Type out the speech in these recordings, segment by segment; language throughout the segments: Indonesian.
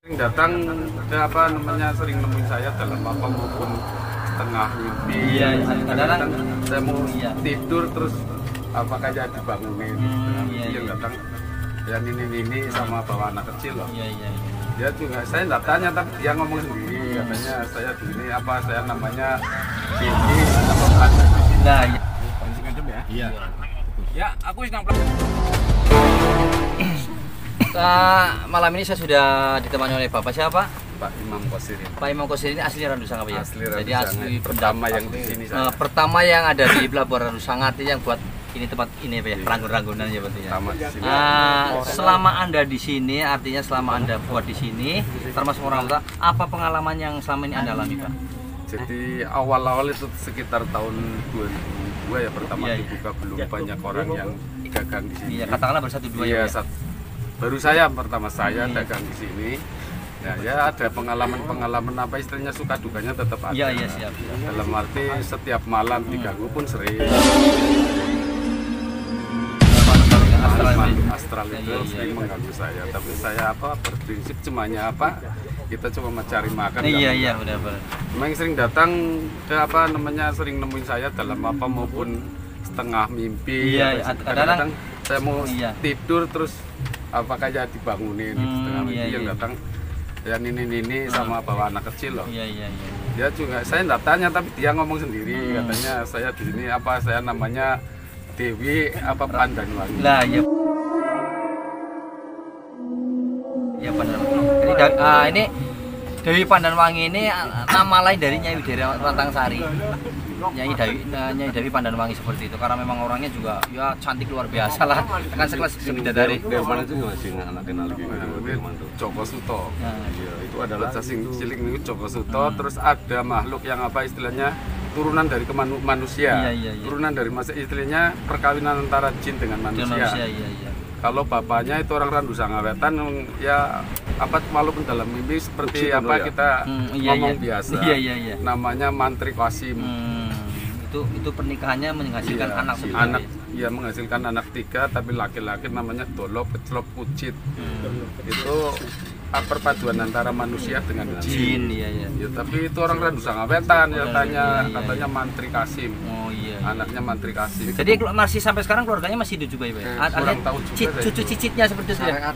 Datang ke sering nemuin saya dalam apa maupun tengah mimpi. Iya, kadang-kadang saya mau tidur terus kayak dibangunin. Dia datang yang ini sama bawa anak kecil loh. Iya. Dia juga saya nggak tanya tapi dia ngomong sendiri katanya saya ini saya namanya ini apa ada. Nah, iya. Ya, aku sedang malam ini saya sudah ditemani oleh Bapak siapa? Pak Imam Qosir. Pak Imam Qosir ini asli Randu Sangat ya? Asli Jadi asli pertama yang di sini saya. Pertama yang ada di pelabuhan Randu Sangat yang buat ini tempat ini ya, ranggun-ranggunan ya berarti ya. Selama Anda di sini, artinya selama Anda buat di sini, termasuk orang tua, apa pengalaman yang selama ini Anda alami, Pak? Jadi awal-awal itu sekitar tahun 2002 ya pertama dibuka, belum banyak orang yang dagang di sini. Iya, katakanlah baru 1-2 ya. Baru saya pertama dagang di sini. Nah, ya ada pengalaman apa istilahnya suka dukanya tetap ada. Iya, siap. Dalam arti setiap malam diganggu pun sering. Astral itu sering mengganggu saya, tapi saya berprinsip cumanya kita cuma mencari makan. Iya, benar. Memang sering datang ke sering nemuin saya dalam apa maupun setengah mimpi. Iya, kadang-kadang saya mau tidur terus kayak dibangunin setengah mimpi. Yang datang yang ini sama bawa anak kecil loh. Iya. Dia juga saya nggak tanya tapi dia ngomong sendiri katanya saya di sini saya namanya Dewi Pandanwangi. Lah iya. Ya benar. Ini Dewi Pandanwangi ini nama lain dari Nyai Widya Rantangsari. Nyai Dewi Pandanwangi seperti itu karena memang orangnya juga ya cantik luar biasa lah. Kan sekelas bidadari. Dari mana itu masih anak kenal gitu. Joko Suto. Iya, itu adalah cacing cilik itu Joko Suto. Terus ada makhluk yang istilahnya turunan dari manusia. Iya. Turunan dari istilahnya perkawinan antara jin dengan manusia. Iya. Kalau bapaknya itu orang Randu Sangawetan ya walaupun dalam mimpi seperti kita ngomong biasa. Iya. Namanya Mantri Qasim. Itu pernikahannya menghasilkan anak. Iya, menghasilkan anak 3 tapi laki-laki namanya Dolo Keclok Pucit. Itu perpaduan antara manusia dengan jin. Iya. Ya, tapi itu orang Randu Sangawetan katanya Mantri Qasim. Oh iya. Anaknya Mantri Qasim. Jadi masih sampai sekarang keluarganya masih hidup juga ya, Pak? Kurang tahu juga. Cucu cicitnya seperti itu ya?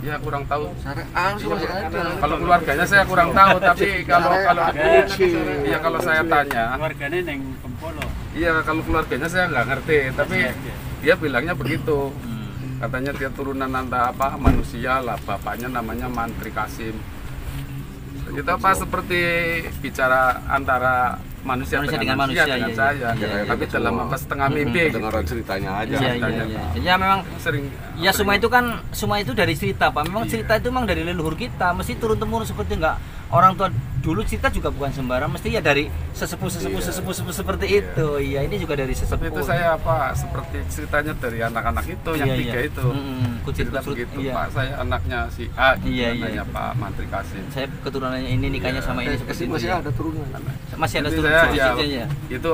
Ya kurang tahu. Kalau keluarganya saya kurang tahu, tapi kalau saya tanya. Keluarganya neng Kempolo. Iya, kalau keluarganya saya nggak ngerti, tapi dia bilangnya begitu. Katanya dia turunan antara manusia lah, bapaknya namanya Mantri Qasim. Itu seperti bicara antara manusia dengan manusia dengan saya. Tapi dalam setengah mimpi dengar ceritanya aja. Ya memang sering. Ya semua itu dari cerita, Pak. Memang cerita itu memang dari leluhur kita, mesti turun temurun seperti enggak orang tua dulu cerita juga bukan sembarang, mesti ya dari sesepuh seperti itu. Iya, ini juga dari sesepuh. Itu saya seperti ceritanya dari anak-anak itu yang 3 itu. Cerita begitu, Pak. Saya anaknya si A, namanya Pak Mantri Qasim. Saya keturunannya ini nikahnya sama ini seperti itu. Masih ada turunan. Masih ada turunan. Itu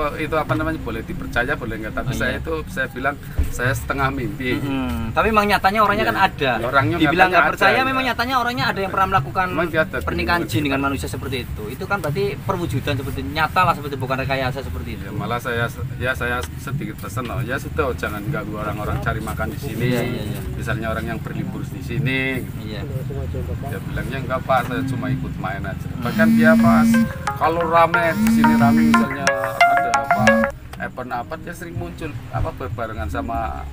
boleh dipercaya boleh enggak, tapi saya bilang saya setengah mimpi. Tapi memang nyatanya orangnya kan ada. Dibilang nggak percaya, memang nyatanya orangnya ada yang pernah melakukan pernikahan jin dengan manusia seperti itu. Itu kan berarti perwujudan seperti nyata lah, seperti bukan rekayasa seperti itu. Ya, malah saya sedikit pesan ya sudah jangan ganggu orang-orang cari makan di sini. Iya. Misalnya orang yang berlibur di sini. Iya. Dia bilangnya enggak Pak, saya cuma ikut main aja. Bahkan dia kalau rame di sini misalnya ada event dia sering muncul berbarengan sama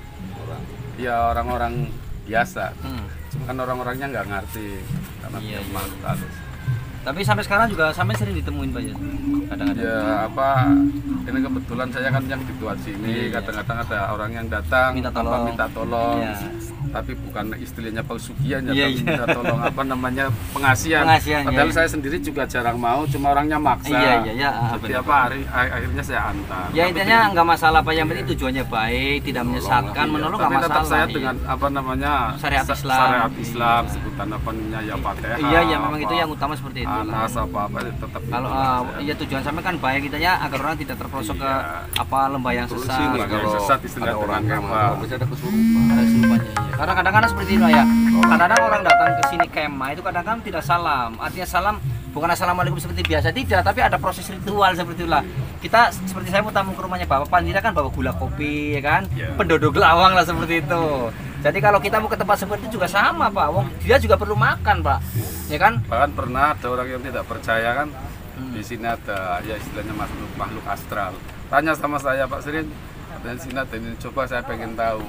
orang-orang biasa. Cuma kan orang-orangnya nggak ngerti karena halus. Tapi sampai sekarang juga sampai sering ditemuin Pak ya? Kadang-kadang. Ya ini kebetulan saya kan yang di Tuat sini, kadang-kadang ada orang yang datang minta tolong. Tapi bukan istilahnya pesugihan ya, tapi minta tolong pengasihan. Padahal saya sendiri juga jarang mau, cuma orangnya maksa. Jadi akhirnya saya antar. Ya intinya nggak masalah Pak, yang penting tujuannya baik, tidak menyesatkan, menolong nggak masalah. Tetap saya dengan syariat Islam, sebutan ya Fatihah. Iya, memang itu yang utama seperti itu. panas apa tetap Kalau ya tujuan sampai kan bahaya kita ya agar orang tidak terperosok ke apa lembah yang sesat. Kalau sesat istilah orang kemah bisa ada kesurupan. Ada kesurupannya, iya. Karena kadang-kadang seperti itu ya. Kadang-kadang orang datang ke sini kemah itu kadang-kadang tidak salam. Artinya salam bukan assalamualaikum seperti biasa, tidak, tapi ada proses ritual seperti itulah. Kita seperti saya mau tamu ke rumahnya Bapak Pandira kan bawa gula kopi ya kan, penduduk lawang lah seperti itu. Jadi kalau kita mau ke tempat seperti itu juga sama Pak, wong dia juga perlu makan Pak, ya kan? Bahkan pernah ada orang yang tidak percaya kan, di sini ada ya istilahnya makhluk astral. Tanya sama saya Pak Sirin, dan sini ada ini, coba saya pengen tahu.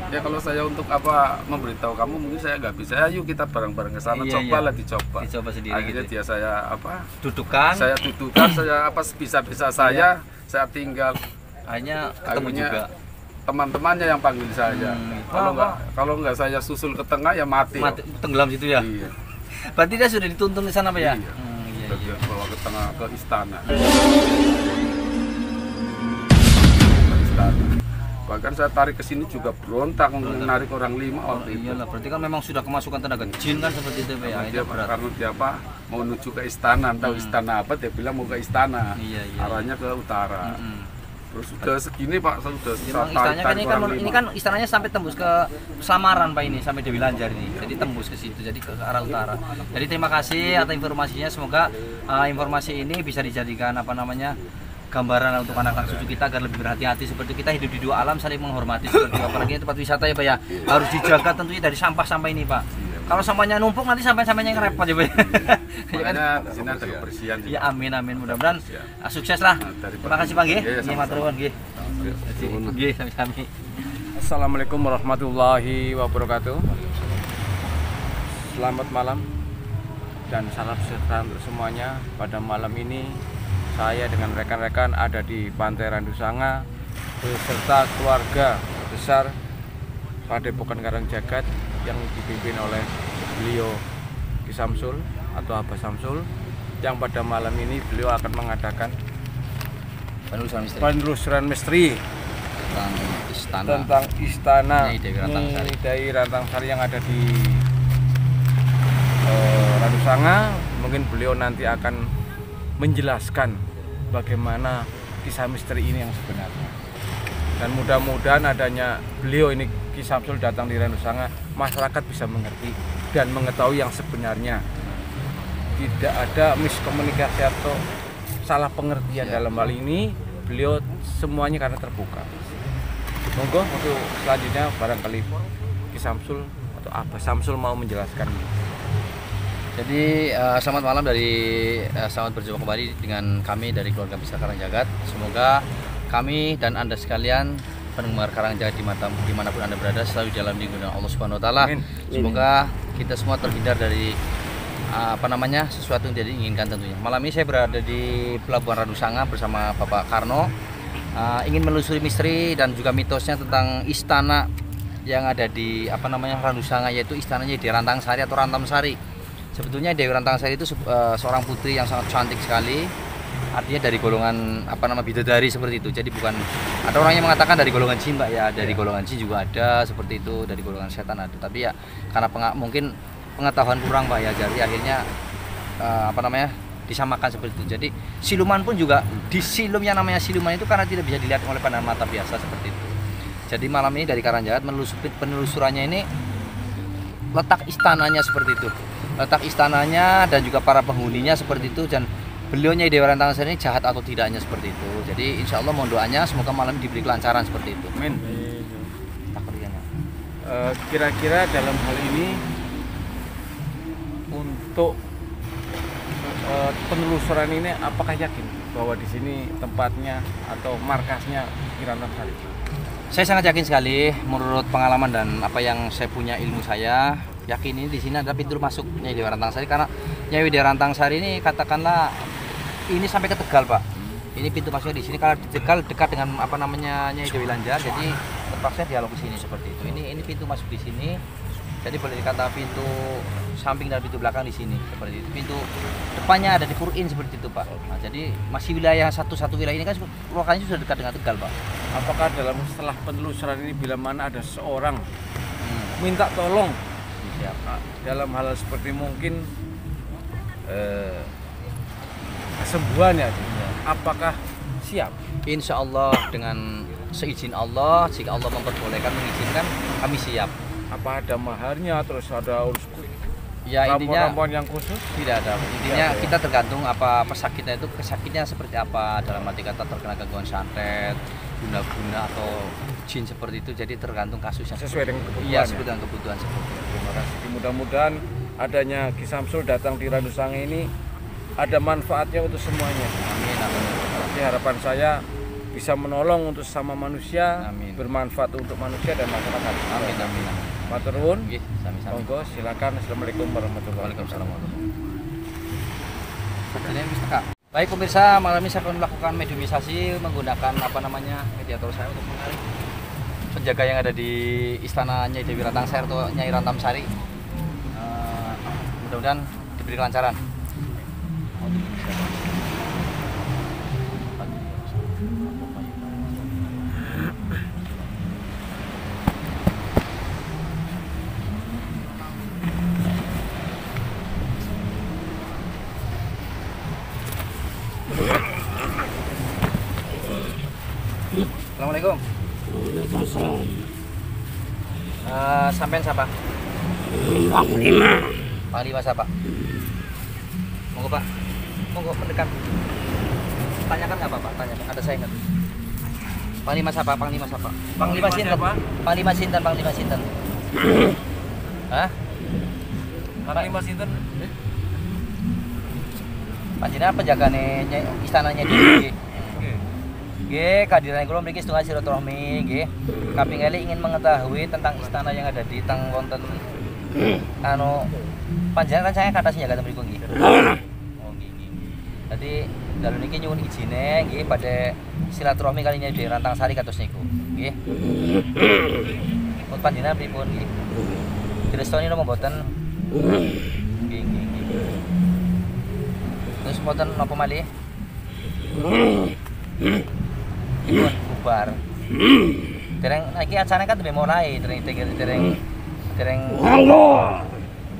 Ya kalau saya untuk apa memberitahu kamu mungkin saya nggak bisa. Ayo kita bareng-bareng ke sana, cobalah dicoba. Dicoba sendiri. Akhirnya gitu. dia saya apa? Dudukan. Saya dudukan, saya apa sebisa-bisa saya tinggal. Akhirnya ketemu Akhirnya juga. Teman-temannya yang panggil saya. Kalau nggak saya susul ke tengah ya mati. Mati tenggelam situ ya. Iya. Berarti dia sudah dituntun di sana Pak ya? Iya. Iya, Udah iya. dia bawa ke tengah ke istana. Bahkan saya tarik ke sini juga berontak menarik orang 5 waktu itu. Iyalah, berarti kan memang sudah kemasukan tenaga jin kan seperti itu Pak ya. Dia, karena dia apa mau menuju ke istana, tahu istana apa, dia bilang mau ke istana. Iya. Arahnya ke utara. Terus sudah segini Pak, saya sudah Memang istananya kan ini kan istananya sampai tembus ke Samaran Pak ini, sampai Dewi Lanjar ini. Jadi tembus ke situ, jadi ke arah utara. Jadi terima kasih atas informasinya, semoga informasi ini bisa dijadikan apa namanya gambaran untuk anak-anak cucu kita agar lebih berhati-hati seperti kita hidup di dua alam saling menghormati seperti itu. Apalagi tempat wisata ya Pak ya, harus dijaga tentunya dari sampah-sampah ini Pak. Kalau sampahnya numpuk nanti sampah-sampahnya yang repot ya Pak. Makanya di sini ada kebersihan. Ya amin mudah-mudahan sukses lah. Terima kasih Pak nggih. Nggih matur nuwun nggih. Nggih sami-sami. Assalamualaikum warahmatullahi wabarakatuh. Selamat malam dan salam sejahtera untuk semuanya. Pada malam ini saya dengan rekan-rekan ada di Pantai Randu Sanga beserta keluarga besar Padepokan Karangjagat yang dipimpin oleh beliau Ki Samsul atau Abah Samsul, yang pada malam ini beliau akan mengadakan penelusuran misteri tentang istana Nyai Dewi Rantangsari yang ada di Randu Sanga. Mungkin beliau nanti akan menjelaskan bagaimana kisah misteri ini yang sebenarnya. Dan mudah-mudahan adanya beliau ini Ki Samsul datang di Randu Sanga, masyarakat bisa mengerti dan mengetahui yang sebenarnya. Tidak ada miskomunikasi atau salah pengertian dalam hal ini. Beliau semuanya karena terbuka. Monggo untuk selanjutnya barangkali Ki Samsul atau Abah Samsul mau menjelaskan. Jadi selamat malam selamat berjumpa kembali dengan kami dari keluarga besar Karangjagat. Semoga kami dan Anda sekalian penggemar Karangjagat dimanapun Anda berada selalu dalam lindungan Allah Subhanahu Wa Taala. Semoga kita semua terhindar dari sesuatu yang tidak diinginkan tentunya. Malam ini saya berada di Pelabuhan Randu Sanga bersama Bapak Karno, ingin menelusuri misteri dan juga mitosnya tentang istana yang ada di Randu Sanga, yaitu istananya di Rantangsari atau Rantamsari. Sebetulnya Dewi Rantangsari itu seorang putri yang sangat cantik sekali, artinya dari golongan bidadari seperti itu. Jadi bukan, ada orang yang mengatakan dari golongan jin Pak ya, dari golongan jin juga ada seperti itu, dari golongan setan ada. Tapi ya karena mungkin pengetahuan kurang Pak ya, jadi akhirnya disamakan seperti itu. Jadi siluman pun juga disilum, yang namanya siluman itu karena tidak bisa dilihat oleh pandangan mata biasa seperti itu. Jadi malam ini dari Karangjagat penelusurannya ini letak istananya seperti itu. Letak istananya dan juga para penghuninya seperti itu, dan beliau Nyai Dewi Rantangsari ini jahat atau tidaknya seperti itu. Jadi insya Allah mohon doanya semoga malam diberi kelancaran seperti itu. Amin. Kira-kira dalam hal ini untuk penelusuran ini apakah yakin bahwa di sini tempatnya atau markasnya Ki Rantangsari? Saya sangat yakin sekali menurut pengalaman dan apa yang saya punya ilmu saya. Yakin ini di sini ada pintu masuk Nyai Dewi Rantangsari, karena Nyai Dewi Rantangsari ini katakanlah ini sampai ke Tegal Pak. Ini pintu masuknya di sini, kalau di Tegal dekat dengan Nyai Dewi Lanjar, jadi terpaksa dialog di sini seperti itu. Ini pintu masuk di sini. Jadi boleh dikata pintu samping dan pintu belakang di sini seperti itu. Pintu depannya ada di Furin seperti itu Pak. Nah, jadi masih wilayah satu wilayah ini kan lokasinya sudah dekat dengan Tegal Pak. Apakah setelah penelusuran ini bila mana ada seorang minta tolong dalam hal seperti mungkin kesembuhannya. Apakah siap? Insya Allah dengan seizin Allah, jika Allah memperbolehkan, mengizinkan, kami siap. Apa ada maharnya, terus ada Ya intinya ramuan yang khusus? tidak ada. Intinya kita tergantung apa pesakitnya itu, kesakitnya seperti apa, dalam arti kata terkena gangguan santet, guna-guna atau jin seperti itu. Jadi tergantung kasusnya. Sesuai dengan kebutuhan. Iya, sesuai dengan kebutuhan seperti itu. Terima kasih. Mudah-mudahan adanya Ki Samsul datang di Randu Sange ini ada manfaatnya untuk semuanya. Amin, amin. Jadi harapan saya bisa menolong untuk sesama manusia, Amin. Bermanfaat untuk manusia dan masyarakat. Amin, amin. Matur nuwun. Nggih, sami-sami. Monggo silakan. Assalamualaikum warahmatullahi Waalaikumsalam wabarakatuh. warahmatullahi wabarakatuh. Baik pemirsa, malam ini saya akan melakukan mediumisasi menggunakan mediator saya untuk menarik penjaga yang ada di istana Nyai Dewi Rantang Sari atau Nyai Rantam Sari. Mudah-mudahan diberi kelancaran. Assalamualaikum. Waalaikumsalam. Sampean siapa? Panglima. Panglima siapa? Monggo Pak. Monggo mendekat. Tanyakan nggak Pak? Tanyakan. Ada saya ingat. Panglima siapa? Panglima siapa? Panglima Sinten. Panglima Sinten. Panglima Sinten. Hah? Panglima Sinten. Panjenengan penjagane istananya di Nggih, kehadiran kula mriki setunggal silaturahmi nggih. Kaping kali ingin mengetahui tentang istana yang ada di teng wonten panjenengan kan saya kata senjaga mriku nggih. Oh nggih nggih. Dadi dalu niki nyuwun ijine nggih pada silaturahmi kali Nyai Dewi Rantang Sari kados niku. Nggih. Pun panjenengan pripun nggih? Direstoni napa mboten? Nggih nggih nggih. Terus mboten napa malih? Ibun bubar. Dereng iki acarane kan tembe mulai, dereng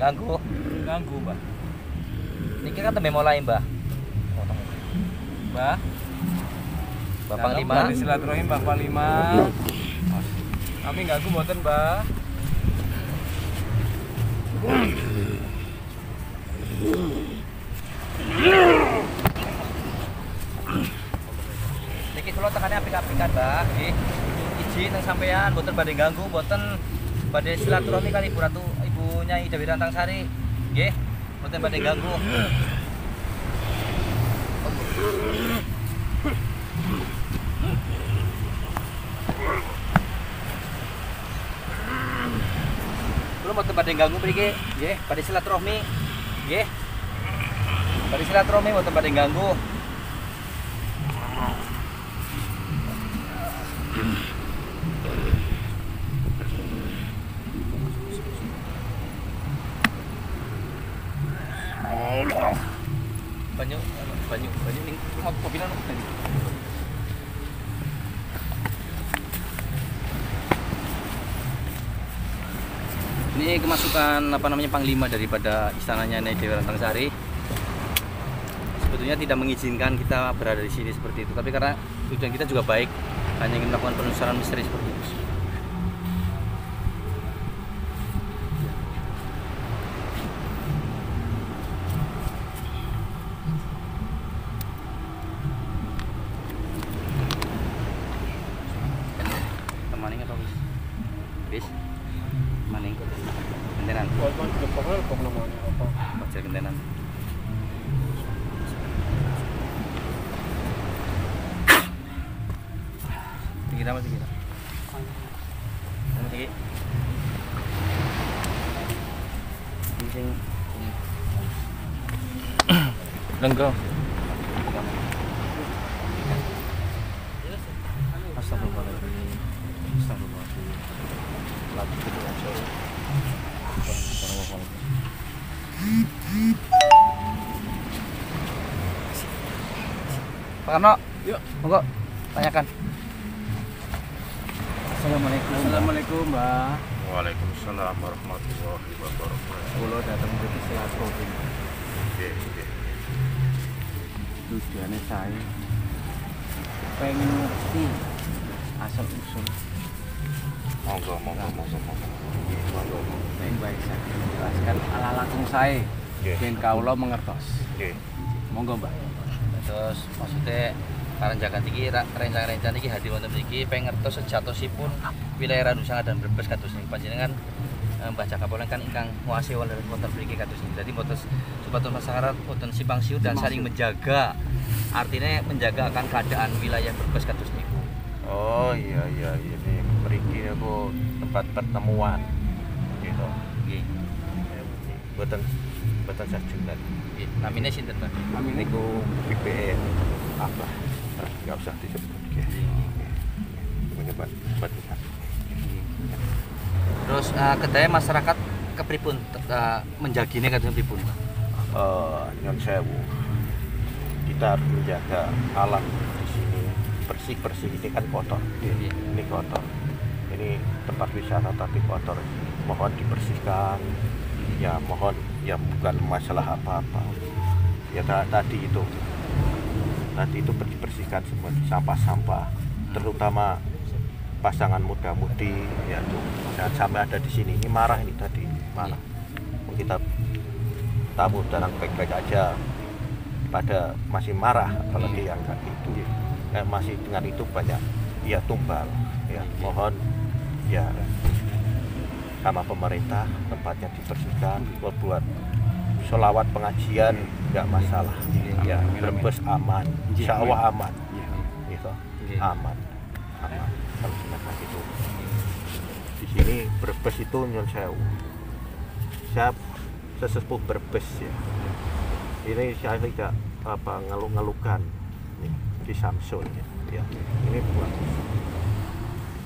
ganggu, Mbah. Niki kan tembe mulai, Mbah. Mbah. Mbah Panglima. Silaturahim Mbah Panglima. Kami ganggu mboten, Mbah. Niki kula tekane apik-apikan, Mbah. Nggih. Izin nang sampean mboten badhe ganggu, mboten badhe silaturahmi kali Ibu Ratu, Ibu Nyai Dewi Rantang Sari. Nggih. Mboten badhe ganggu. Kula mboten badhe ganggu mriki, nggih, badhe silaturahmi. Nggih. Badhe silaturahmi mboten badhe ganggu. Banyu ning mobilan tadi. Ini kemasukan panglima daripada istananya Nyai Dewi Rantang Sari. Sebetulnya tidak mengizinkan kita berada di sini seperti itu, tapi karena tujuan kita juga baik, hanya ingin melakukan penelusuran misteri seperti itu. Maning apa wis? Wis. Maning. Gentenan. Baca gentenan. Tinggi apa tinggi? Tinggi. Sing Lenggo. Astagfirullahaladzim. Astagfirullahaladzim. Lagi kedua jauh. Pak Karno, Yuk. monggo tanyakan. Assalamualaikum. Assalamualaikum, Mbak. Waalaikumsalam warahmatullahi wabarakatuh. Kula datang dari silaturahmi. Tujuannya saya pengen ngerti asal usul. Monggo. Baik saya jelaskan ala langsung saya. Ben kaula mengertos. Monggo Mbak. Terus maksudnya Parenjakan iki rencana-rencana iki hadir wonten mriki pengertos sejatosipun wilayah Randusanga dan Brebes kados niki panjenengan Mbah Jakapoleng kan ingkang nguasai wonten mriki kados niki. Dadi mboten supados masyarakat boten simpang siur dan saling menjaga. Artinya menjaga akan keadaan wilayah Brebes kados niku. Oh iya ini mriki niku tempat pertemuan gitu. Nggih. Boten sajunan. Nggih. Namine sinten, Pak? Namine niku BPN apa? Enggak usah disebut. Menyebut. Terus kedaya masyarakat kepripun menjagine kados pripun? Nyon sewu. Kita harus menjaga alam di sini bersih ini kan kotor. Ini kotor. Ini tempat wisata tapi kotor. Mohon dibersihkan. Ya mohon ya bukan masalah apa-apa. Ya tadi itu dibersihkan semua sampah-sampah, terutama pasangan muda-mudi ya tuh jangan sampai ada di sini. Ini marah ini tadi marah. Kita tamu datang baik-baik aja pada masih marah apalagi yang kan itu masih dengan itu banyak ya tumbal ya. Mohon ya sama pemerintah tempatnya dibersihkan buat sholawat pengajian nggak masalah ya. Brebes aman, insya Allah aman gitu. Aman kalau semacam itu di sini. Brebes itu nyon sewu, saya sesepuh Brebes ya. Ini saya tidak ngeluh-ngeluhkan di Samsul ya. Ini buat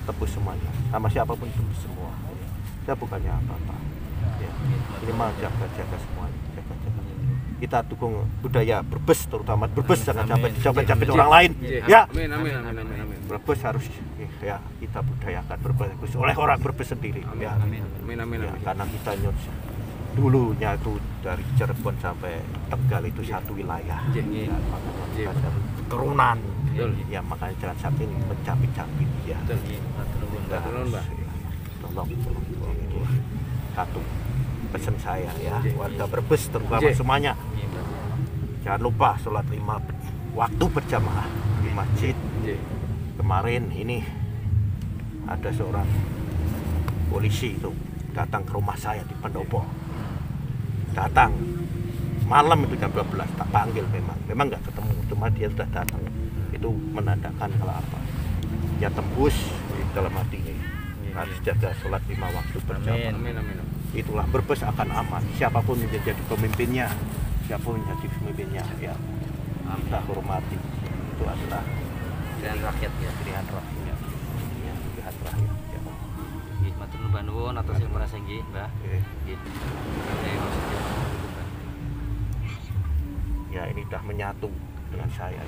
tebus semuanya, sama siapapun tebus semua ya. Saya bukannya apa-apa ya. Ini mah jaga semuanya, jaga. Kita dukung budaya Brebes, terutama Brebes jangan sampai dicapai orang lain ya. Amin. Brebes harus ya kita budayakan Brebes oleh orang Brebes sendiri ya. Amin. Ya, karena kita dulunya itu dari Cirebon sampai Tegal itu satu wilayah. Ya, makanya kita keturunan. Ya makanya jangan sampai mencapit-capit ya. Tolong itu satu pesan saya ya, warga Brebes terutama semuanya. Jangan lupa sholat 5 waktu berjamaah di masjid. Kemarin ini ada seorang polisi itu datang ke rumah saya di Pendopo. Datang malam itu jam 12, tak panggil memang nggak ketemu, cuma dia sudah datang. Itu menandakan kalau apa? Ya tembus dalam hati ini. Harus jaga sholat 5 waktu berjamaah. Amin. Itulah Brebes akan aman. Siapapun yang jadi pemimpinnya, ya kita hormati. Itu adalah Pilihan rakyat ya. pilihan rakyat. Ya, pilihan rakyat. Ya. Nggih, matur nuwun atas yang merasa nggih, Mbah. Nggih. Ya ini sudah menyatu dengan saya.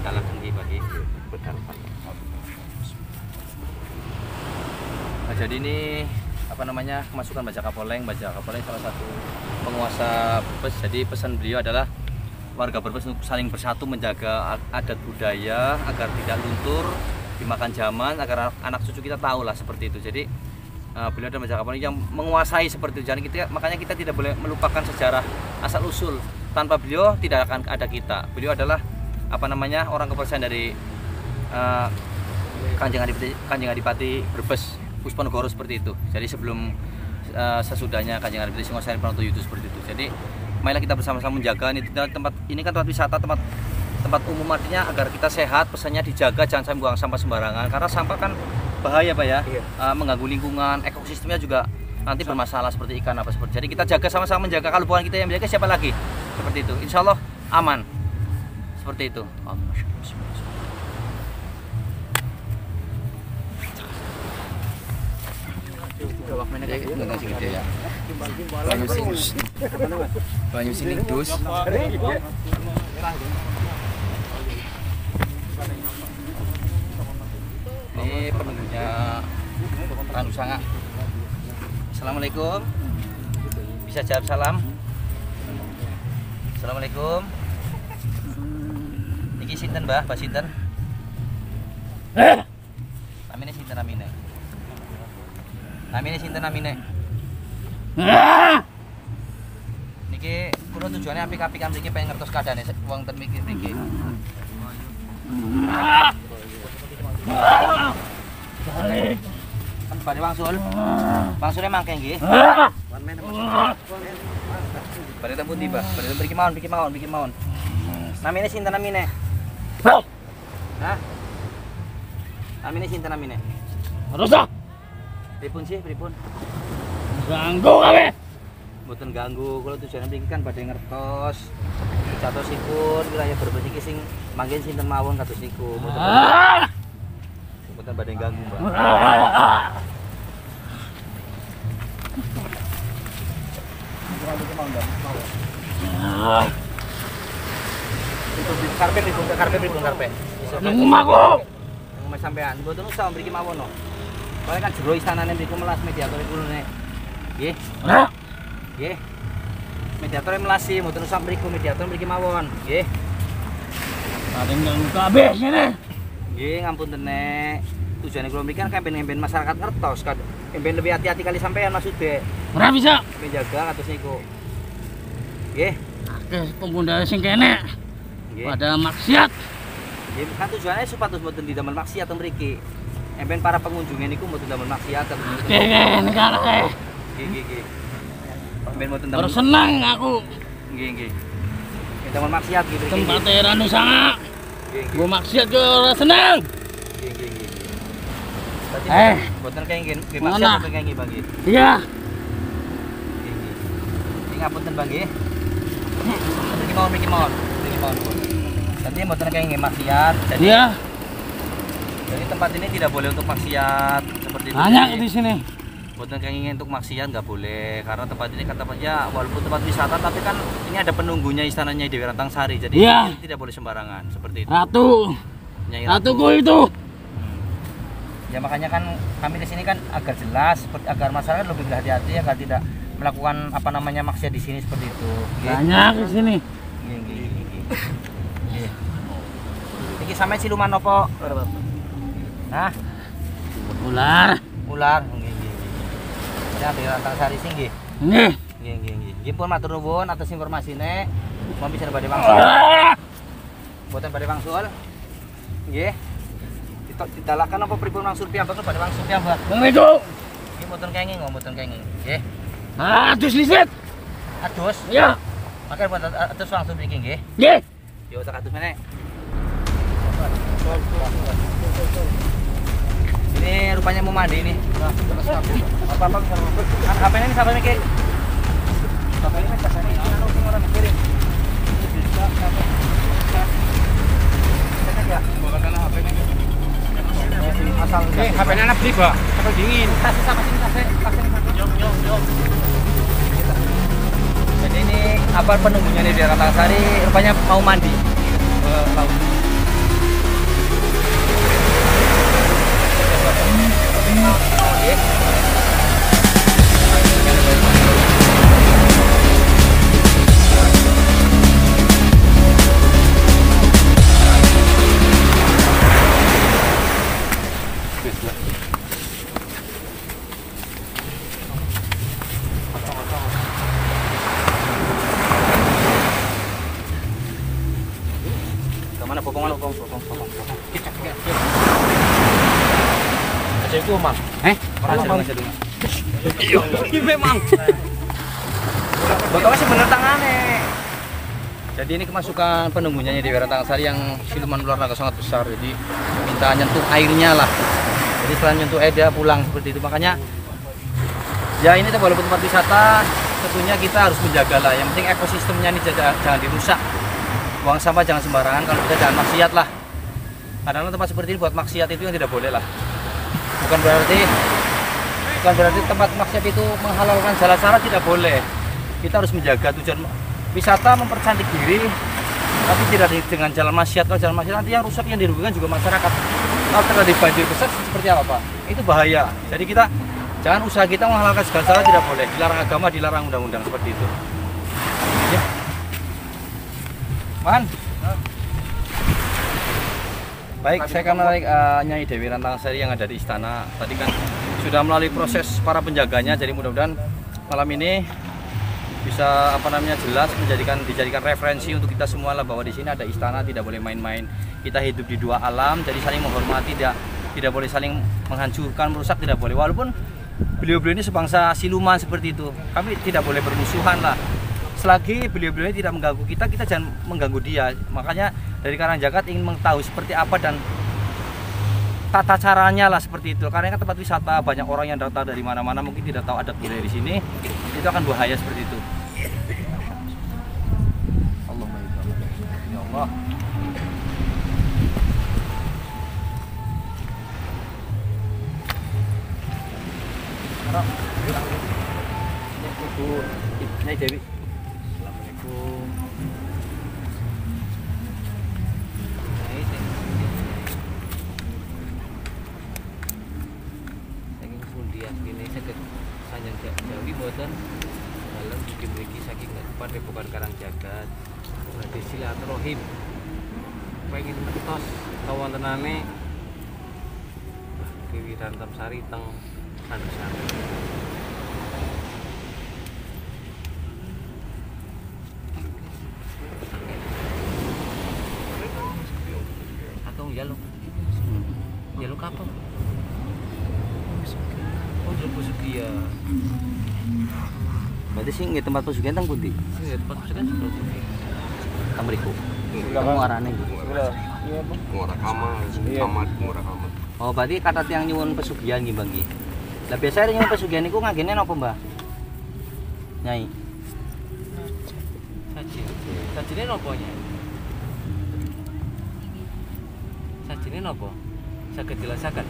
Dalam tinggi bagi. Benar. Nah, jadi ini masukan Mbah Jakapoleng salah satu penguasa Brebes. Jadi pesan beliau adalah warga Brebes untuk saling bersatu menjaga adat budaya agar tidak luntur dimakan zaman, agar anak cucu kita tahu lah seperti itu. Jadi beliau adalah Mbah Jakapoleng yang menguasai seperti itu. Jadi makanya kita tidak boleh melupakan sejarah asal usul. Tanpa beliau tidak akan ada kita. Beliau adalah orang kepercayaan dari Kanjeng Adipati Brebes Pusponegoro seperti itu. Jadi sebelum sesudahnya Kanjeng Adipati Singosari Pranoto-Yudo seperti itu. Jadi marilah kita bersama-sama menjaga ini kan tempat wisata, tempat umum, artinya agar kita sehat, pesannya dijaga, jangan sampai buang sampah sembarangan karena sampah kan bahaya Pak ya. Mengganggu lingkungan, ekosistemnya juga nanti bermasalah seperti ikan apa seperti. Jadi kita jaga sama-sama menjaga, kalau bukan kita yang menjaga siapa lagi? Seperti itu. Insya Allah aman. Seperti itu. Banyu sini dus. Ini penduduknya Randusanga. Assalamualaikum. Bisa jawab salam? Assalamualaikum. Niki sinten, Mbah? Mbah sinten? Namine sinten namine? Namine sinten namine? Niki kula tujuane apik-apikan mriki pengen ngertos keadaane wong ten mriki. Kan badhe wangsul. Wangsule mangke nggih. Badhe teng pundi, Mbah? Badhe mriki mawon. Namine sinten namine? Hah? Namine sinten namine? Rusak. Pripun sih, pripun? Ganggu kabeh. Mboten ganggu, kula tujuane mriki kan badhe ngertos jatosipun wilayah Brebes iki sing manggen sinten mawon kados niku. Mboten badhe ganggu, Mbak. Karpet. Nang omahku. Nang sampean, mboten usah mriki mawon no. Soale kan jero istanane mriku melas mediator kulo nek. Nggih. Nggih. Mediator melasi, mboten usah mriku mediator mriki mawon. Nggih. Paling ganggu kabeh sini. Nggih, ngapunten nek. Tujuane kula mriki kan kempen-kempen masyarakat ngertos kan. Kempen lebih hati-hati kali sampean maksude. Ora bisa. Menjaga kados niku. Nggih. Akeh pengguna sing kene. Nggih. Pada maksiat. Nggih, kan tujuane supados mboten didamel maksiat teng mriki. Empen para pengunjungnya niku mboten damel maksiat teng mriki. Kene kan akeh. Nggih. Empen mboten Baru damel. senang aku. Nggih. Damel maksiat iki mriki. Tempate ranu sanga. Nggih. Gua maksiat ke ora senang. Nggih. Berarti Eh. mboten kenging nggih Mana? maksiat mboten kenging Bang nggih. Iya. Nggih. Iki ngapunten Bang nggih. Mriki mawon. Jadi mboten kenging maksiat. Jadi Iya. Jadi tempat ini tidak boleh untuk maksiat seperti itu. Banyak Jadi, di sini. buatan keinginan untuk maksiat nggak boleh karena tempat ini kan tempatnya walaupun tempat wisata tapi kan ini ada penunggunya istana Nyai Dewi Rantang Sari. Jadi Iya. tidak boleh sembarangan seperti itu. Ratu. Nyai Ratuku itu. Ya makanya kan kami di sini kan agar jelas agar masyarakat lebih berhati-hati agar tidak melakukan apa namanya maksiat di sini seperti itu. Banyak di sini. Nggih. Iki sampe siluman apa? Hah? Ular. Nggih. Ya di Rantang Sari sing nggih. Nggih. Nggih. Nggih pun matur nuwun atas informasine. Mau bisa badhe wangsul. Boten badhe wangsul. Nggih. Ditalakan apa pripun wangsul piyambak badhe wangsul piyambak. Assalamualaikum. Nggih mboten kenging, Nggih. Adus lisit. Adus. Ya. Maka buat adus wangsul mriki nggih. Nggih. Yo tak adus meneh. Ini rupanya mau mandi ini. Apa bisa kan HP ini sampai mikir. HP ini sampai ini anu sing ora mikirin. Asal HP-nya anak beli, Pak. Atau dingin. kasih sama sini kasih. Yo. Jadi ini apa penunggunya nih di Rantang Sari rupanya mau mandi. Laut. Kemana bokong. Aja itu Mang. Iya memang. Bokongnya sebener tangane. Jadi ini kemasukan penunggunya di Dewi Rantang Sari yang siluman ular naga sangat besar. Jadi minta nyentuh airnya lah. Jadi setelah nyentuh air dia pulang seperti itu. Makanya ya ini walaupun tempat wisata tentunya kita harus menjaga lah. Yang penting ekosistemnya ini jangan dirusak. Buang sampah jangan sembarangan, kalau bisa jangan maksiat lah. Karena tempat seperti ini buat maksiat itu yang tidak boleh lah. Bukan berarti tempat maksiat itu menghalalkan segala cara, tidak boleh. Kita harus menjaga tujuan wisata mempercantik diri, tapi tidak dengan jalan maksiat. Kalau jalan maksiat nanti yang rusak yang dirugikan juga masyarakat. Kalau terjadi banjir besar seperti apa Pak? Itu bahaya. Jadi kita jangan usaha kita menghalalkan segala cara, tidak boleh. Dilarang agama, dilarang undang-undang seperti itu. Ya. Man. Baik, saya akan menarik Nyai Dewi Rantangsari yang ada di istana. Tadi kan sudah melalui proses para penjaganya, jadi mudah-mudahan malam ini bisa jelas dijadikan referensi untuk kita semua lah, bahwa di sini ada istana, tidak boleh main-main. Kita hidup di dua alam, jadi saling menghormati, tidak boleh saling menghancurkan, merusak, tidak boleh. Walaupun beliau-beliau ini sebangsa siluman seperti itu, kami tidak boleh bermusuhan lah. Selagi beliau-beliau ini tidak mengganggu kita, kita jangan mengganggu dia. Makanya dari Karangjagat ingin mengetahui seperti apa dan tata caranya lah seperti itu. Karena kan tempat wisata, banyak orang yang datang dari mana-mana, mungkin tidak tahu adat budaya di sini, itu akan bahaya seperti itu. Ya Allah. Ibu Nyai Dewi. Assalamualaikum. Saking pundi asline saged sanjang Jawi mboten dalem ugi mriki saking Padepokan Karangjagat badhe silaturahim pengin ngertos kawontenane Dewi Rantangsari teng Anusari. Atau jaluk apa? Oh, jaluk pesugihan. Berarti sih nggih tempat pesugihan teng pundi? Sing tempat pesugihan sebelah sini. Kamriku. Kamu arane iki. Ngora kamar. Oh, berarti kata tiang nyuwun pesugihan nggih, Bang nggih. Lah biasane nyuwun pesugihan niku ngangene napa, Mbah? Nyai. Sajine napa nya? Sajine napa? Saged jelasaken.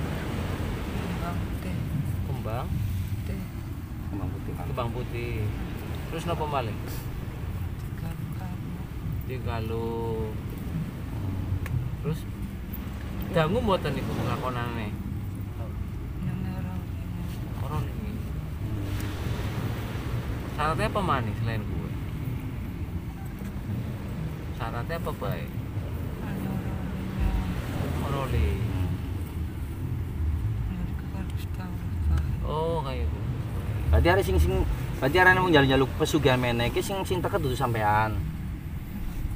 Kembang Putih. kembang putih. Terus napa malih? Digaluh. Terus dangu mboten niku nglakonane. Orang ini. Syaratnya apa manis selain kue? Syaratnya apa baik? Oroli. Oh kayak gitu. Berarti ada berarti arane mau njaluk pesugihan meneh iki sing teket dudu sampean.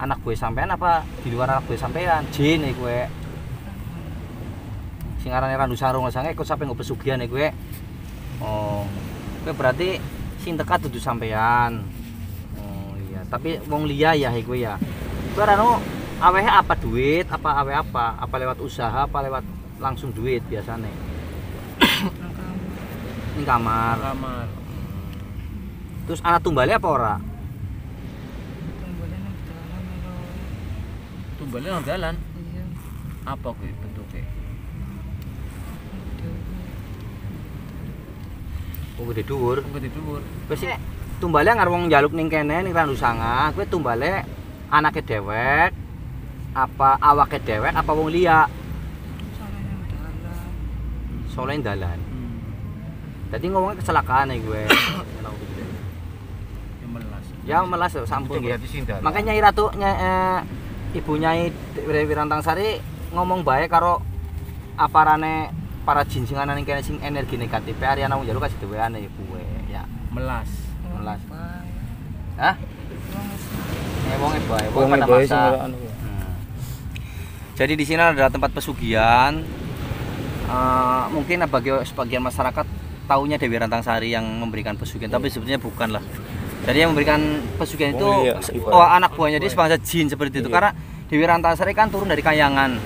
Anak gue sampean apa di luar anak gue sampean? Jin iki kowe. Sing arane Randu Sarung sange ikut sampe nggo pesugihan iki kowe. Oh. Kowe berarti sing tekat dudu sampean. Oh iya, tapi wong liya ya iki kowe ya. Kowe anu awehe apa duit, apa awe apa? Apa lewat usaha, apa lewat langsung duit biasane? Ini kamar. Terus anak tumbalnya apa ora? Tumbalnya nang dalan. Apa kuwi bentuke? Oh gede dhuwur. Gede dhuwur. Wis tumbalnya ngarep wong njaluk ning kene ning Randu Sanga, kowe tumbale anake dewek apa awake dewek apa wong liya? Soleh dalan. Jadi ngomongnya kecelakaan nih gue. Ya melas sampun nggih. Makanya Nyai Ratu Ibu Nyai Dewi Rantangsari ngomong bae karo aparane para jin sing ana ning kene sing energi negatif. Ariana wong njaluk kasih dheweane kowe ya. Melas. Hah? Wonge bae, wong pada masa. Jadi di sini adalah tempat pesugihan. Mungkin bagi sebagian masyarakat taunya Dewi Rantangsari yang memberikan pesugihan, tapi sebetulnya bukan lah. Jadi yang memberikan pesugihan itu anak buahnya dia sebangsa jin seperti itu. Karena Dewi Rantangsari kan turun dari Kayangan.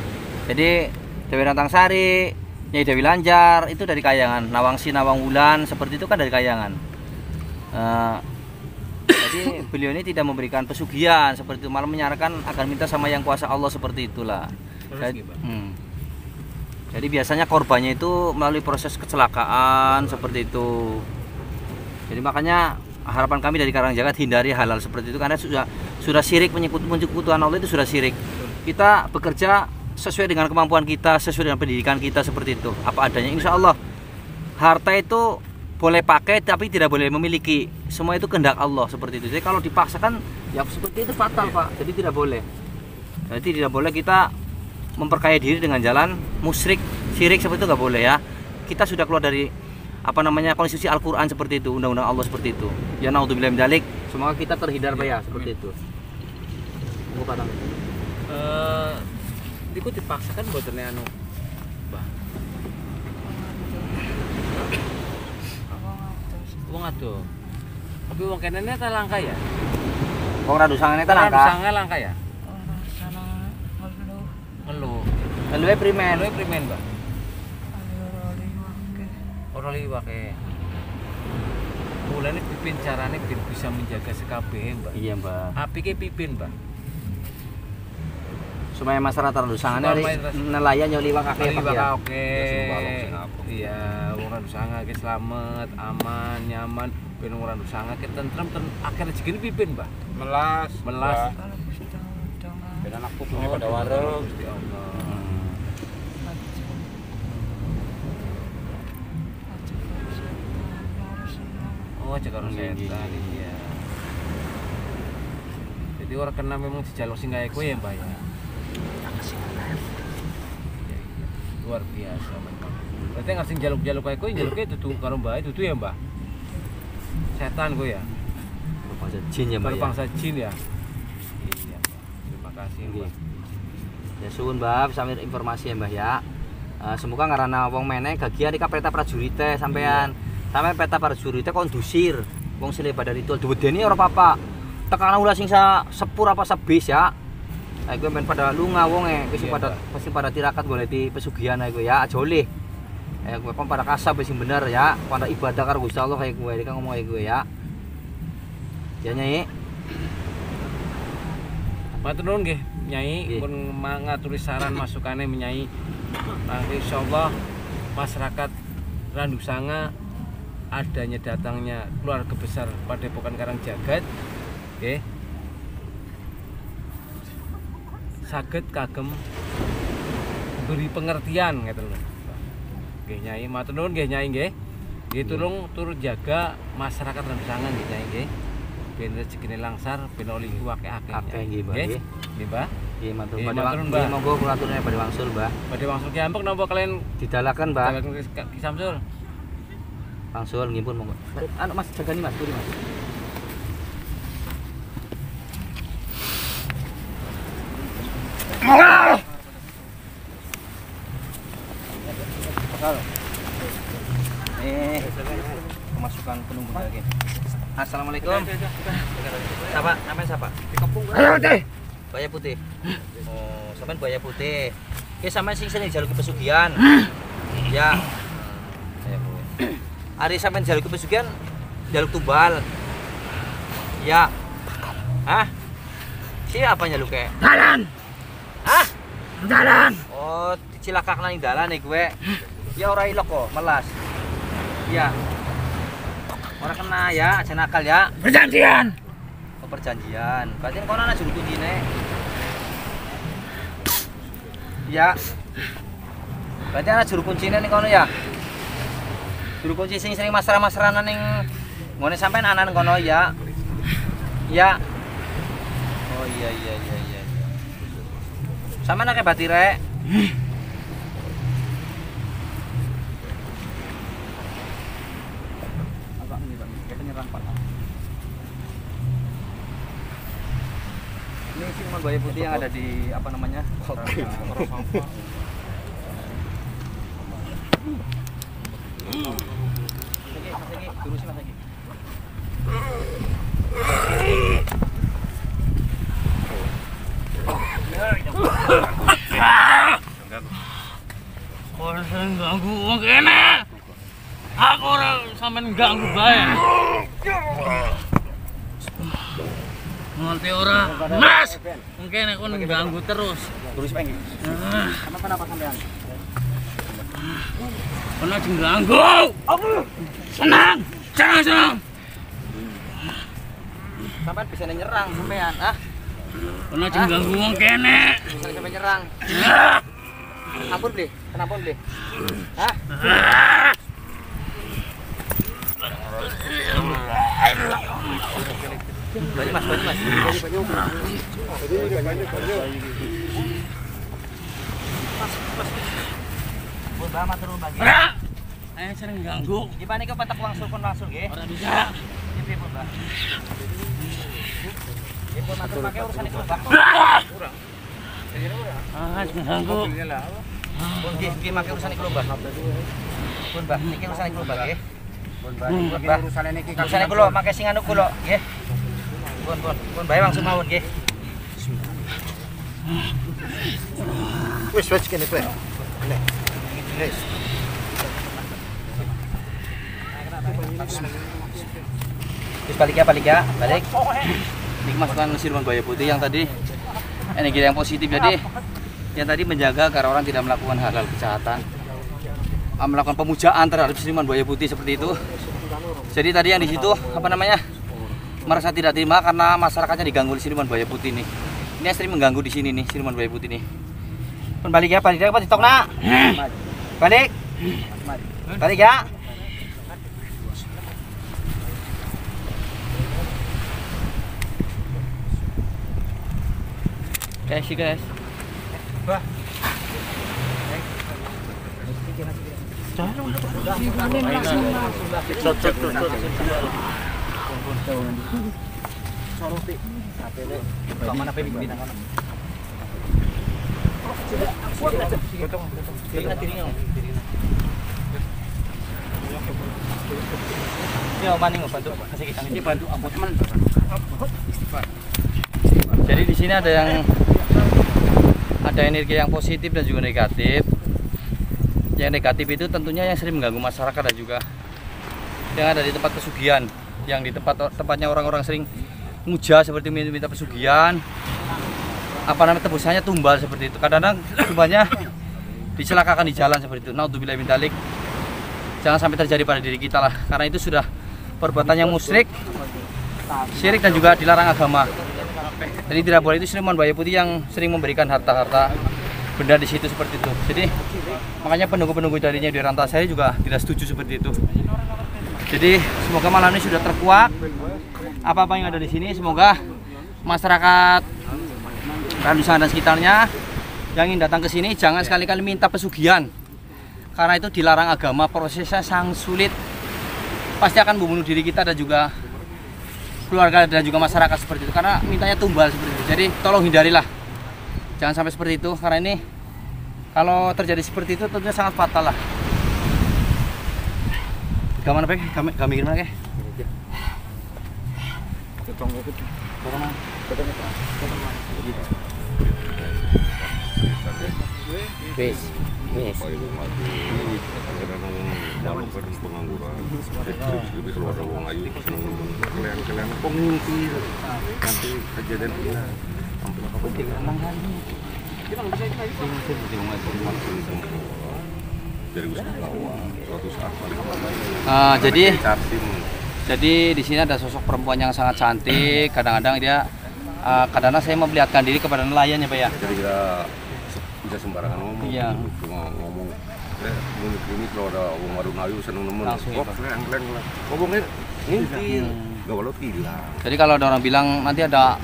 Jadi Dewi Rantangsari, Nyai Dewi Lanjar itu dari Kayangan. Nawangsi, Nawang Wulan seperti itu kan dari Kayangan. Jadi beliau ini tidak memberikan pesugihan seperti itu, malah menyarankan agar minta sama yang kuasa Allah seperti itulah. Jadi biasanya korbannya itu melalui proses kecelakaan seperti itu. Jadi makanya harapan kami dari Karangjagat hindari hal-hal seperti itu, karena sudah syirik, menyekutukan Allah itu sudah syirik. Kita bekerja sesuai dengan kemampuan kita, sesuai dengan pendidikan kita seperti itu, apa adanya. Insya Allah harta itu boleh pakai tapi tidak boleh memiliki. Semua itu kehendak Allah seperti itu. Jadi kalau dipaksakan ya seperti itu fatal, Pak. Jadi tidak boleh. Jadi tidak boleh kita memperkaya diri dengan jalan musyrik, syirik seperti itu nggak boleh ya. Kita sudah keluar dari konstitusi Al-Qur'an seperti itu, undang-undang Allah seperti itu. Ya naudzubillah min dzalik. Semoga kita terhindar Pak ya seperti itu. Bukan Iku dipaksakan mboten anu. Mbah. Wong adoh. Tapi wong kene ta langka ya? Wong radusangane ta langka. Radusangane langka ya? Ngeluh. Ngeluhe primen. Ngeluhe primen, Mbak. Ora liwake. Mulane pipin carane biar bisa menjaga sekabehe, Mbak. Iya, Mbak. Apike pipin, Mbak. Supaya masyarakat radusangane nelayan yo liwak akeh Pak ya. Oke. Iya, wong radusanga ki slamet, aman, nyaman, ben wong radusanga ki tentrem akeh rezekine pipin, Mbak. Melas. Ben anak pupune pada warung, Gusti Allah. Oh, jaga setan iya. Jadi orang kena memang dijaluk sing kaya kowe ya, Mbak ya. Luar biasa memang. Berarti nggak sing jaluk-jaluk kayak kowe jaluknya dudu karo Mbak dudu ya, Mbak. Setan kowe ya. Bangsa jin ya, Mbak. Bangsa jin ya. Iya, Mbak. Terima kasih, Mbak. Ya suwun, Mbak, sampe informasi ya, Mbak ya. Semoga ngarana wong meneh gagian iki peta prajurite sampean. Sampai peta prajurite kondusir. Wong sile pada ritual diwedeni ora apa-apa. Tekan ulah sing sepur apa sebis ya. Aku men pada lunga wonge, wis pasti pada tirakat golek di pesugihan aku ya, aja oleh. Kowe kon pada kasab sing bener ya, pada ibadah karo Gusti Allah kayak kowe iki ngomong kayak kowe ya. Ya Nyai. Matur nuwun nggih, Nyai, pun ngaturi saran masukane Nyai. Nanti insyaallah masyarakat Randusanga adanya datangnya keluarga besar Padepokan Karangjagat nggih. Saged kagem beri pengertian ngeten lho. Nggih Nyai, matur nuwun nggih Nyai nggih. Nggih tulung turut jaga masyarakat Randusanga nggih Nyai nggih. Ben rezekine langsar, ben olih akeh-akeh. Akeh nggih, Mbak. Nggih, Mbah. Nggih, matur nuwun. Monggo kula aturne badhe wangsul, Mbah. Badhe wangsul ki ampek napa kalian didalaken, Mbah? Didalaken Ki Samsul. Wangsul nggih pun monggo. Anu Mas jagani Mas, buri Mas. Kemasukan penunggu lagi. Assalamualaikum. Siapa? Namanya siapa? Di kampung Baya Putih. Oh, sampean Baya Putih. Ki sampean sing sering jaluki pesugihan. Ya. Saya boleh. Ari sampean jaluki pesugihan jaluk tumbal. Ya. Hah? Siapa njaluke? Dalan. Hah? Dalan. Oh, dicilakak nang dalan iki kowe. Ya ora ilok kok, melas. Ya. Ora kena ya, aja nakal ya. Perjanjian. Oh, perjanjian. Berarti kono ana juru kuncine. Ya. Berarti ana juru kuncine ning kono ya. Juru kunci sing sering masra-masranan ning ngene sampean ana ning kono ya. Ya. Oh iya. Sampean akeh batire. Ini sih rumah Baya Putih yang ada di apa namanya? Kok sing ganggu wong kene? Aku ora sampean ganggu bae. Ngerti ora? Mas, mungkin aku ganggu terus. Terus pengen. Kenapa sampean? Kena ganggu. Senang. Senang. Sampean bisa nyerang sampean, ah? Kena ganggu wong kene. Bisa sampean nyerang. Ampun, Bli. Kenapa, Bli? Hah? Banyak mas. Pun bah matur nuwun bagi. Ayo sering ganggu. Gimana kau patak langsung nggih? Ora bisa. Piye pun bah. Pun matur pakai urusan itu bah. Ah, ganggu. Pun nggih make urusan iku lho bah. Pun bah, niki urusan iku lho bah nggih. Pun bah, urusan niki urusan iku lho make sing anu kula nggih. Pun bae langsung mawon nggih. Wis kene kowe. Nek. Wis. Terus balik ya. Ini masukkan siluman buaya putih yang tadi energi yang positif, jadi yang tadi menjaga agar orang tidak melakukan hal-hal kejahatan, melakukan pemujaan terhadap siluman buaya putih seperti itu. Jadi tadi yang di situ merasa tidak terima karena masyarakatnya diganggu di siluman buaya putih ini. Ini sering mengganggu di sini nih siluman buaya putih ini. Balik ya, apa ditok nak? Balik ya. Guys. Bah. Jadi di sini ada energi yang positif dan juga negatif. Yang negatif itu tentunya yang sering mengganggu masyarakat dan juga yang ada di tempat pesugihan, yang di tempatnya orang-orang sering muja seperti minta pesugihan, tebusannya tumbal seperti itu. Kadang-kadang tumbanya dicelakakan di jalan seperti itu. Naudzubillah min dzalik. Jangan sampai terjadi pada diri kita lah, karena itu sudah perbuatan yang musyrik, syirik dan juga dilarang agama. Jadi tidak boleh, itu siluman buaya putih yang sering memberikan harta-harta benda di situ seperti itu. Jadi makanya penunggu-penunggu darinya di Rantasari juga tidak setuju seperti itu. Jadi semoga malam ini sudah terkuak apa-apa yang ada di sini. Semoga masyarakat Randusan dan sekitarnya yang ingin datang ke sini jangan sekali-kali minta pesugihan, karena itu dilarang agama. Prosesnya sangat sulit, pasti akan membunuh diri kita dan juga keluarga dan juga masyarakat seperti itu, karena mintanya tumbal seperti itu. Jadi tolong hindarilah, jangan sampai seperti itu, karena ini kalau terjadi seperti itu tentunya sangat fatal lah. Gimana Pak? Kami gimana Pak? Wes. Pengangguran, jadi kalau ada uang ayu kalian pengungsi nanti kejadian ini sampai apa pun dari wisatawan suatu saat jadi di sini ada sosok perempuan yang sangat cantik. Kadang-kadang dia kadang-kadang saya memperlihatkan diri kepada nelayan ya Pak ya. Jadi kita bisa sembarangan ngomong. Iya. Cuma ngomong ini kalau ada uang warung ayu seneng nemen kalian ngomongnya ngintil nggak walau hilang. Jadi kalau ada orang bilang nanti ada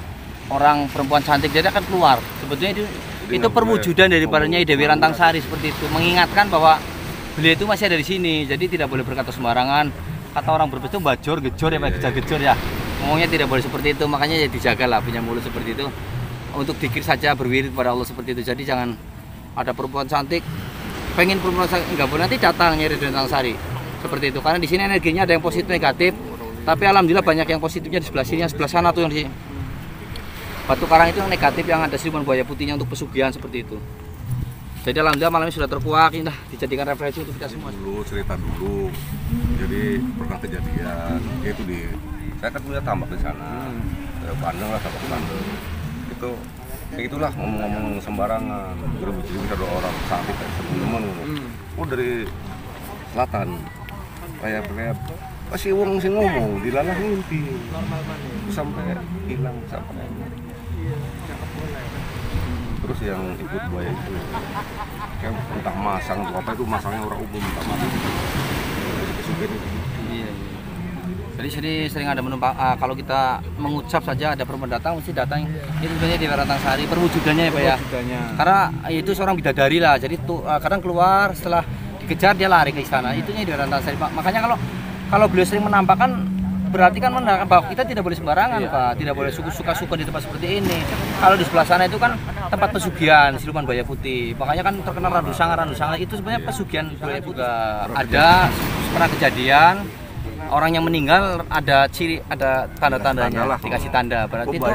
orang perempuan cantik, dia akan keluar. Sebetulnya itu perwujudan daripada Nyai Dewi Rantangsari seperti itu, mengingatkan bahwa beliau itu masih ada di sini. Jadi tidak boleh berkata sembarangan. Kata orang berbes itu bajor, gejor ya Pak, gejor ya. Ngomongnya tidak boleh seperti itu, makanya ya dijagalah punya mulut seperti itu. Untuk dikir saja, berwirid kepada Allah seperti itu. Jadi jangan ada perempuan cantik pengen perempuan enggak boleh, nanti datang Nyai Dewi Rantangsari seperti itu, karena di sini energinya ada yang positif negatif, tapi alhamdulillah banyak yang positifnya di sebelah sini. Yang sebelah sana tuh yang di Batu Karang itu yang negatif, yang ada siluman buaya putihnya untuk pesugihan seperti itu. Jadi alhamdulillah malam ini sudah terkuak, ini dah dijadikan referensi untuk kita semua. Cerita dulu, jadi pernah kejadian itu saya kan punya tambak di sana, saya pandang lah tambak pandang itu. Itulah ngomong-ngomong sembarangan, jadi ada orang sakit kayak teman-teman, dari selatan, kayak pasti uang sih ngomong, dilalah mimpi, sampai hilang sampai. Terus yang ikut buaya itu, kayak entah masang atau apa itu, masangnya orang umum, entah mati. Iya. Jadi sering ada menumpang, kalau kita mengucap saja ada pendatang mesti datang itu sebenarnya di Rantang Sari perwujudannya ya Pak ya. Karena itu seorang bidadari lah, jadi kadang keluar setelah dikejar dia lari ke istana, itunya di Rantang Sari Pak. Makanya kalau beliau sering menampakkan berarti kan menandakan bahwa kita tidak boleh sembarangan Pak, tidak boleh suka-suka di tempat seperti ini. Kalau di sebelah sana itu kan tempat pesugihan siluman buaya putih, makanya kan terkenal Randu Sanga itu sebenarnya pesugihan buaya putih. Ada pernah kejadian orang yang meninggal ada tanda-tandanya, dikasih tanda, berarti itu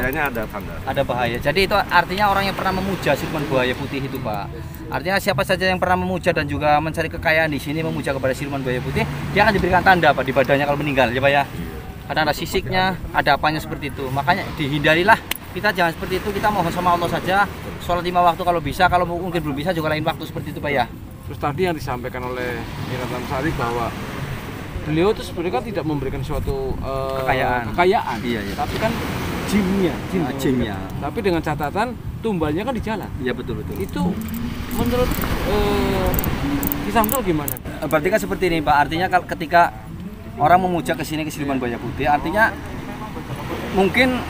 ada bahaya. Jadi itu artinya orang yang pernah memuja siluman buaya putih itu Pak. Artinya siapa saja yang pernah memuja dan juga mencari kekayaan di sini memuja kepada siluman buaya putih, dia akan diberikan tanda Pak di badannya kalau meninggal ya Pak ya. Kadang ada sisiknya, ada apanya seperti itu. Makanya dihindarilah, kita jangan seperti itu, kita mohon sama Allah saja. Sholat 5 waktu kalau bisa, kalau mungkin belum bisa juga lain waktu seperti itu Pak ya. Terus tadi yang disampaikan oleh Rantang Sari bahwa beliau itu sebenarnya kan tidak memberikan suatu kekayaan. Iya. Tapi kan jinnya. Tapi dengan catatan tumbalnya kan di jalan. Iya betul. Itu menurut Ki Samsul gimana? Berarti kan seperti ini Pak, artinya ketika orang memuja ke sini ke siluman buaya putih, artinya mungkin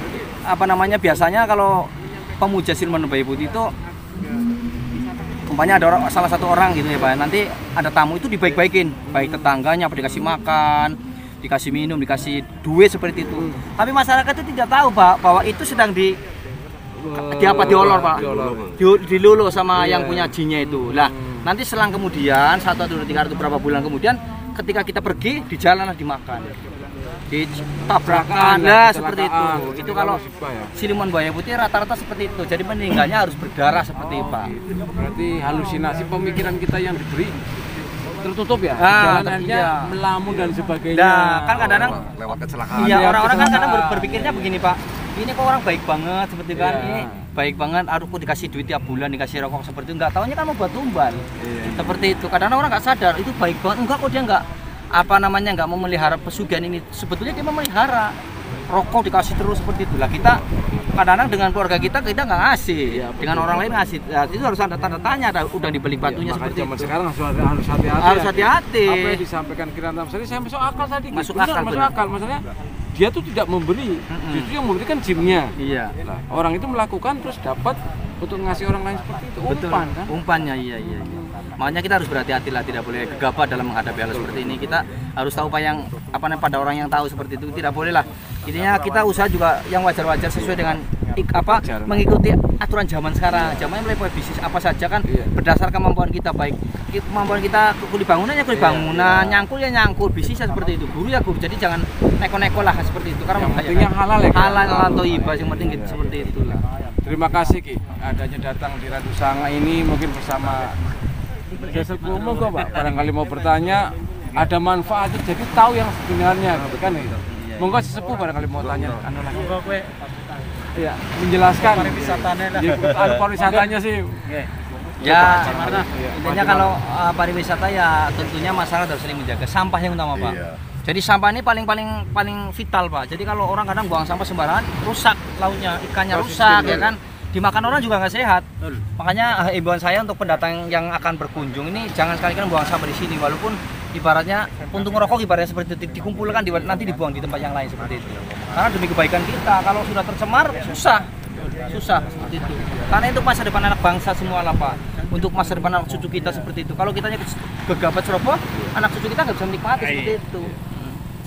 biasanya kalau pemuja siluman buaya putih itu umpamanya ada salah satu orang gitu ya Pak, nanti ada tamu itu dibaik-baikin, baik tetangganya apa dikasih makan, dikasih minum, dikasih duit seperti itu. Tapi masyarakat itu tidak tahu Pak bahwa itu sedang diolor Pak, diluluh sama yang punya jinnya itu. Lah nanti selang kemudian 1 atau 2 3 atau berapa bulan kemudian ketika kita pergi di jalan dimakan, ditabrakan, seperti itu. Itu kalau siluman buaya putih rata-rata seperti itu. Jadi meninggalnya harus berdarah seperti itu Pak. Berarti halusinasi pemikiran kita yang diberi tertutup ya, jalanannya melamun dan sebagainya. Nah, kan kadang-kadang lewat kecelakaan. Iya, orang-orang kan kadang berpikirnya begini Pak. Ini kok orang baik banget seperti kan, ini baik banget, aku dikasih duit tiap bulan, dikasih rokok seperti itu, nggak taunya kan mau buat tumbal. Seperti itu. Kadang-kadang orang nggak sadar itu baik banget, enggak kok dia nggak memelihara pesugihan ini. Sebetulnya dia memelihara. Rokok dikasih terus seperti itulah. Kita kadang-kadang dengan keluarga kita nggak ngasih, dengan orang lain ngasih. Nah, itu harus ada tanda tanya, udah dibeli batunya seperti itu. Sekarang harus hati-hati. Harus hati-hati. Apa yang disampaikan Ki Rantang Sari saya masuk akal tadi. Masuk akal. Maksudnya dia tuh tidak memberi, justru yang memberikan jinnya. Iya. Nah, orang itu melakukan terus dapat untuk ngasih orang lain seperti itu. Umpan kan? Umpannya iya. Makanya kita harus berhati-hati lah, tidak boleh gegabah dalam menghadapi hal seperti ini. Kita harus tahu pada orang yang tahu seperti itu, tidak boleh lah. Intinya kita usaha juga yang wajar-wajar sesuai dengan mengikuti aturan zaman sekarang. Zamannya mulai bisnis apa saja kan berdasarkan kemampuan kita, baik kemampuan kita kuli bangunan ya kuli bangunan, nyangkul ya nyangkul, bisnis ya seperti itu, guru ya guru. Jadi jangan neko-neko lah seperti itu karena yang halal ya. Halal atau ibah yang penting gitu, seperti itulah. Terima kasih Ki, adanya datang di Randu Sanga ini mungkin bersama Jasa Promo kok Pak, barangkali mau bertanya ada manfaat jadi tahu yang sebenarnya kan ya. Monggo sesepuh barangkali mau tanya anu lagi. Iya, menjelaskan pariwisatanya sih. Ya, intinya kalau pariwisata ya tentunya masyarakat harus sering menjaga sampah yang utama Pak. Jadi sampah ini paling vital Pak. Jadi kalau orang kadang buang sampah sembarangan rusak lautnya, ikannya rusak ya kan. Dimakan orang juga nggak sehat. Makanya imbauan saya untuk pendatang yang akan berkunjung ini jangan sekali-kali buang sampah di sini, walaupun ibaratnya puntung rokok ibaratnya seperti itu dikumpulkan nanti dibuang di tempat yang lain seperti itu. Karena demi kebaikan kita, kalau sudah tercemar susah seperti itu. Karena itu masa depan anak bangsa semua lah Pak. Untuk masa depan anak cucu kita seperti itu. Kalau kita gegabah ceroboh, anak cucu kita nggak bisa menikmati seperti itu.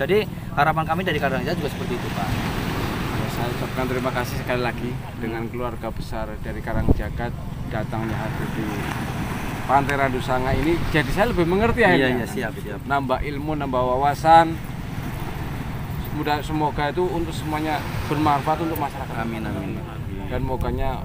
Jadi harapan kami dari Karangjaya juga seperti itu Pak. Saya ucapkan terima kasih sekali lagi dengan keluarga besar dari Karangjagat datangnya hadir di Pantai Randu Sanga ini. Jadi saya lebih mengerti akhirnya. Iya, siap. Nambah ilmu, nambah wawasan. Semoga itu untuk semuanya bermanfaat untuk masyarakat. Amin. Dan moganya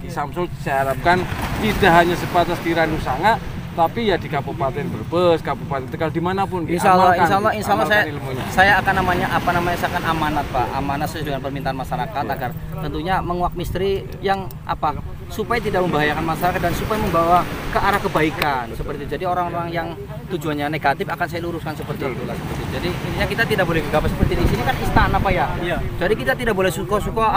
Ki Samsul saya harapkan tidak hanya sebatas di Randu Sanga, tapi ya di Kabupaten Brebes, Kabupaten Tegal, dimanapun. Insya Allah saya akan saya akan amanat Pak, amanat sesuai dengan permintaan masyarakat agar tentunya menguak misteri yang supaya tidak membahayakan masyarakat dan supaya membawa ke arah kebaikan seperti itu. Jadi orang-orang yang tujuannya negatif akan saya luruskan seperti itulah. Jadi intinya kita tidak boleh gegabah seperti di sini kan istana Pak ya. Jadi kita tidak boleh suka-suka